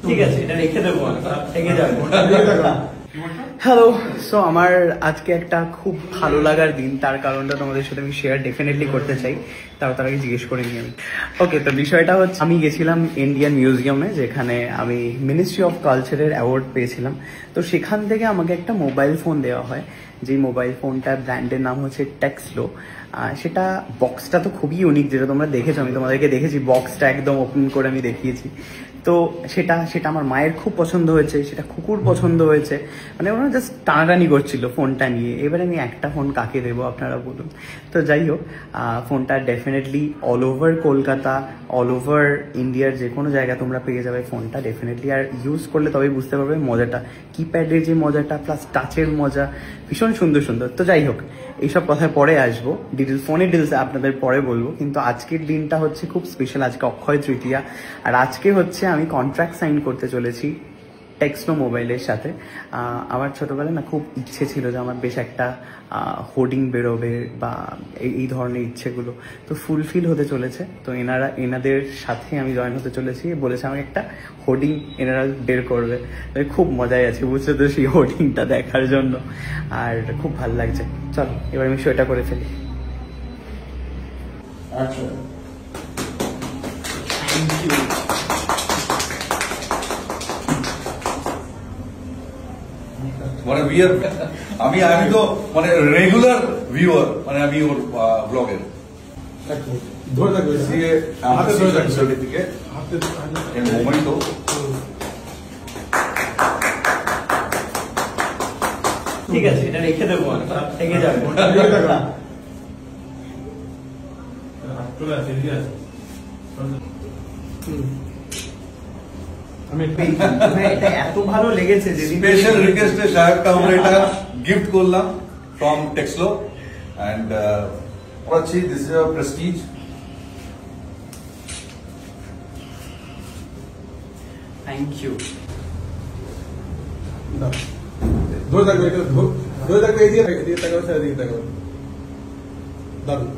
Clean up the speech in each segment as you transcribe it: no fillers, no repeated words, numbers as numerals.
ঠিক আছে, এটা রেখে দেবো, এগিয়ে যাবো। হ্যালো, সো আমার আজকে একটা খুব ভালো লাগার দিন, তার কারণটা তোমাদের সাথে আমি শেয়ার ডেফিনেটলি করতে চাই। তার আগে জিজ্ঞেস করে নিই আমি। ওকে, তো বিষয়টা হচ্ছে আমি গেছিলাম ইন্ডিয়ান মিউজিয়ামে, যেখানে আমি মিনিস্ট্রি অফ কালচারের অ্যাওয়ার্ড পেয়েছিলাম। তো সেখান থেকে আমাকে একটা মোবাইল ফোন দেওয়া হয়, যে মোবাইল ফোনটার ব্র্যান্ডের নাম হচ্ছে টেক্সলো। সেটা বক্সটা তো খুবই ইউনিক, যেটা তোমরা দেখেছো, আমি তোমাদেরকে দেখেছি বক্সটা একদম ওপেন করে আমি দেখিয়েছি। তো সেটা আমার মায়ের খুব পছন্দ হয়েছে, সেটা কুকুর পছন্দ হয়েছে, মানে ওরা জাস্ট টানাটানি করছিল ফোনটা নিয়ে। এবারে আমি একটা ফোন কাকে দেবো আপনারা বলুন। তো যাই হোক, ফোনটা definitely all over Kolkata, all over ইন্ডিয়ার যে কোনো জায়গায় তোমরা পেয়ে যাবে ফোনটা ডেফিনেটলি। আর ইউজ করলে তবেই বুঝতে পারবে মজাটা, কিপ্যাডের যে মজাটা প্লাস টাচের মজা, ভীষণ সুন্দর সুন্দর। তো যাই হোক, এইসব কথায় পরে আসবো, ডিটেলস ফোনের ডিটেলস আপনাদের পরে বলবো। কিন্তু আজকের দিনটা হচ্ছে খুব স্পেশাল, আজকে অক্ষয় তৃতীয়া। আর আজকে হচ্ছে আমি কন্ট্রাক্ট সাইন করতে চলেছি টেক্সনো মোবাইলের সাথে। আমার ছোটবেলায় না খুব ইচ্ছে ছিল যে আমার বেশ একটা হোর্ডিং বেরোবে বা এই ধরনের ইচ্ছেগুলো, তো ফুলফিল হতে চলেছে। তো এনাদের সাথে আমি জয়েন হতে চলেছি, বলেছে আমাকে একটা হোর্ডিং এনারা বের করবে। খুব মজাই আছে, বুঝছো তো, সেই হোর্ডিংটা দেখার জন্য। আর খুব ভালো লাগছে। চলো এবার আমি শোটা করে ফেলি। আচ্ছা, থ্যাংক ইউ। মানে আমি তো মানে রেগুলার ভিউয়ার, মানে আমি ওর ব্লগের ধরে থাকবে, হাতে ধরে থাকবে সার্টিফিকেট এর মোমেন্ট। তো ঠিক আছে, এটা রেখে দেবো, এগিয়ে যাবো। এটা এত ভালো লেগেছে যে স্পেশাল রিকোয়েস্টে সাহেবকে আমরা এটা গিফট করলাম ফ্রম টেক্সলো, এন্ড ওরাচ্ছি this is a prestige. Thank you. ধরে থাকবে, এটা ধরে থাকবে, এদিকে তাকাও, এদিকে তাকাও, দারুন।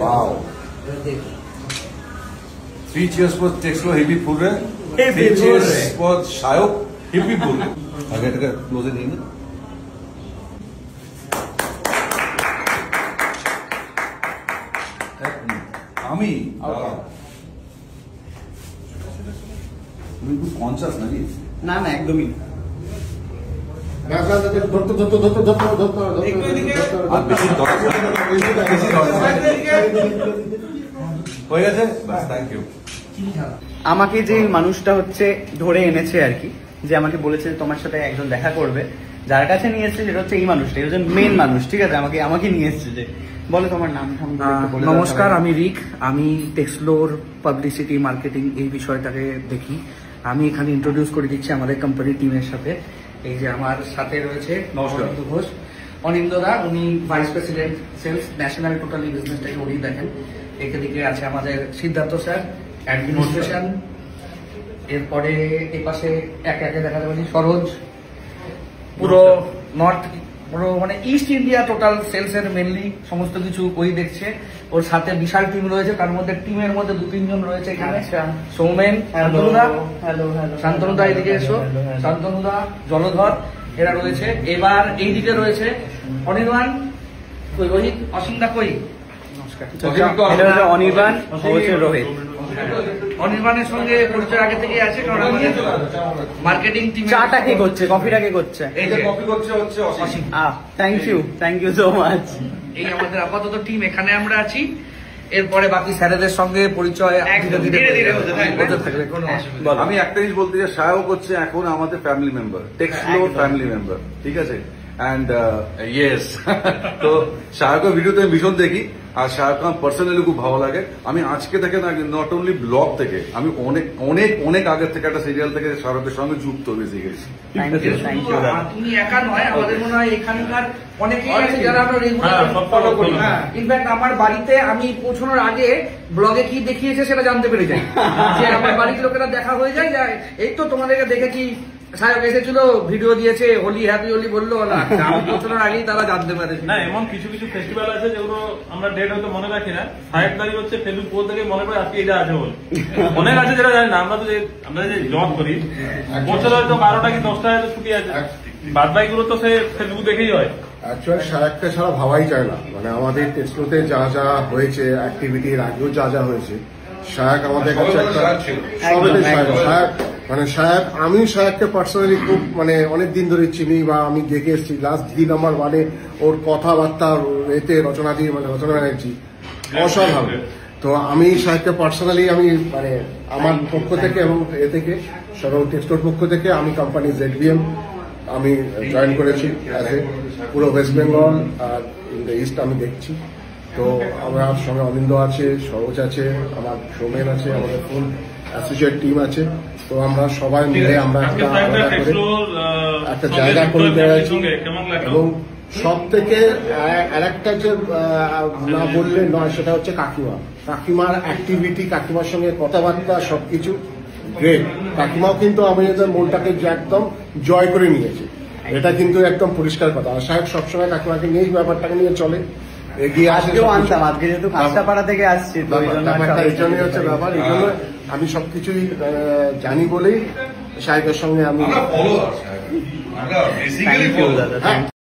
Wow. 3 cheers for Texlo, hippie purre. Hippie 3 cheers purre. for Shayok, hippie purre. আগে এটাকে ক্লোজে নিয়ে নিন। আমি তুমি খুব কনসাস নাকি? না না, একদমই না। আর বেশি হয়ে গেছে, থ্যাংক ইউ। আমাকে যে মানুষটা হচ্ছে ধরে এনেছে আর কি, যে আমাকে বলেছে তোমার সাথে একজন দেখা করবে, যার কাছে নিয়ে এসছে সেটা হচ্ছে এই মানুষটা, এই হচ্ছে মেন মানুষ, ঠিক আছে? আমাকে নিয়ে এসছে। যে বলো তোমার নাম। নমস্কার, আমি রিক। আমি টেক্সলোর পাবলিসিটি মার্কেটিং এই বিষয়টাকে দেখি। আমি এখানে ইন্ট্রোডিউস করে দিচ্ছি আমাদের কোম্পানি টিমের সাথে। এই যে আমার সাথে রয়েছে অনিন্দ ঘোষ, অনিন্দদা, উনি vice president sales national totally বিজনেসটাকে উনি দেখেন। এদিকে আছে আমাদের সিদ্ধার্থ স্যার, অ্যাডমিনিস্ট্রেশন। এরপরে এই পাশে একে একে দেখা যাবে সরোজ, পুরো নর্থ, পুরো মানে ইস্ট ইন্ডিয়া টোটাল সেলস এর মেনলি সমস্ত কিছু ওই দেখছে। ওর সাথে বিশাল টিম রয়েছে, তার মধ্যে টিমের মধ্যে 2-3 জন রয়েছে এখানে। সৌমেন, শান্তনুদা, শান্তনুদা এদিকে এসো, শান্তনুদা, জলধর, এরা রয়েছে। এবার এইদিকে রয়েছে অনির্বাণ, রোহিত, অসীমদা কই? অনির্বাণ, রোহিত। অনির্বাণের সঙ্গে পরিচয় আগে থেকে আছে, কারণ আমাদের মার্কেটিং টিম। চাটা কে করছে, কফিটা কে করছে? এই যে কফি করছে হচ্ছে Asim. Thank you so much. এই আমাদের আপাতত টিম, এখানে আমরা আছি। এরপরে বাকি স্যারেদের সঙ্গে পরিচয় ধীরে ধীরে হতে থাকবে, কোনো অসুবিধা। আমি একটা জিনিস বলতে চাই, সায়ক হচ্ছে এখন আমাদের ফ্যামিলি মেম্বার, টেক্সলো ফ্যামিলি মেম্বার, ঠিক আছে? অ্যান্ড ইয়েস তো শাহরুখের ভিডিওতে আমি ভীষণ দেখি, আর শাহরুখ খান পার্সোনালি খুব ভালো লাগে। আমি আজকে থেকে না, নট অনলি ব্লগ থেকে, আমি অনেক অনেক অনেক আগের থেকে একটা সিরিয়াল থেকে শাহরুখের সঙ্গে যুক্ত বেসিক্যালি। থ্যাংক ইউ দাদা। তুমি একা নয়, আমাদের মনে হয় এখানকার অনেকেই আছে যারা আমরা রেগুলার ফলো করি। ইনফ্যাক্ট আমার বাড়িতে আমি পৌঁছানোর আগে ব্লগে কি দেখিয়েছে সেটা জানতে পেরে যাই, যে আমার বাড়ির লোকেরা দেখা হয়ে যায়, এই তো তোমাদেরকে দেখেছি, সাহেব এসেছিল, ভিডিও দিয়েছে, হোলি হ্যাপি হোলি বললো, আমি পৌঁছানোর আগেই তারা জানতে পারে। না, এমন কিছু কিছু ফেস্টিভ্যাল আছে যেগুলো আমরা ডেট হয়তো মনে রাখি না, 5 তারিখ হচ্ছে ফেসবুক পোস্ট থেকে মনে করে আজকে এটা আছে বলে। অনেক আছে যেটা জানি না, আমরা যে জব করি বছর হয়তো 12টা কি 10টা হয়তো ছুটি আছে, বাদ বাকিগুলো তো সে ফেসবুক দেখেই হয়। অ্যাকচুয়ালি শাহরুখকে ছাড়া ভাবাই যায় না, মানে আমাদের টেক্সলোতে যা যা হয়েছে, অ্যাক্টিভিটির আগেও যা যা হয়েছে, শাহরুখ আমাদের কাছে একটা শাহরুখ মানে শাহরুখ, আমি শাহরুখকে পার্সোনালি খুব মানে অনেক দিন ধরে চিনি বা আমি দেখে এসেছি। লাস্ট 3 নম্বর মানে ওর কথাবার্তা এতে রচনা দিয়ে মানে রচনা ব্যানার্জি অসাধারণ। তো আমি শাহরুখকে পার্সোনালি আমি মানে আমার পক্ষ থেকে এবং এ থেকে সরল টেক্সটোর পক্ষ থেকে আমি কোম্পানি ZBM আমি জয়েন করেছি পুরো ওয়েস্ট বেঙ্গল আর ইন দ্য ইস্ট আমি দেখছি। তো আমার সঙ্গে অনিন্দ আছে, সরোজ আছে, আমার সৌমেন আছে, আমাদের ফুল অ্যাসোসিয়েট টিম আছে। তো আমরা সবাই মিলে আমরা একটা জায়গা করে পেরেছি। এবং সব থেকে আরেকটা যে না বললে নয়, সেটা হচ্ছে কাকিমার অ্যাক্টিভিটি, কাকিমার সঙ্গে কথাবার্তা সবকিছু গ্রেট। কাকিমাও কিন্তু আমাদের মনটাকে একদম জয় করে নিয়েছে, এটা কিন্তু একদম পরিষ্কার কথা। আর সাহেব সবসময় কাকিমাকে নিয়ে ব্যাপারটাকে নিয়ে চলে, এগিয়ে আজকেও আনতাম, আজকে যেহেতু কাঁচরাপাড়া থেকে আসছি তো এই জন্যই হচ্ছে ব্যাপার। এই জন্য আমি সবকিছুই জানি বলেই সাহেবের সঙ্গে আমি আমরা বেসিক্যালি দাদা।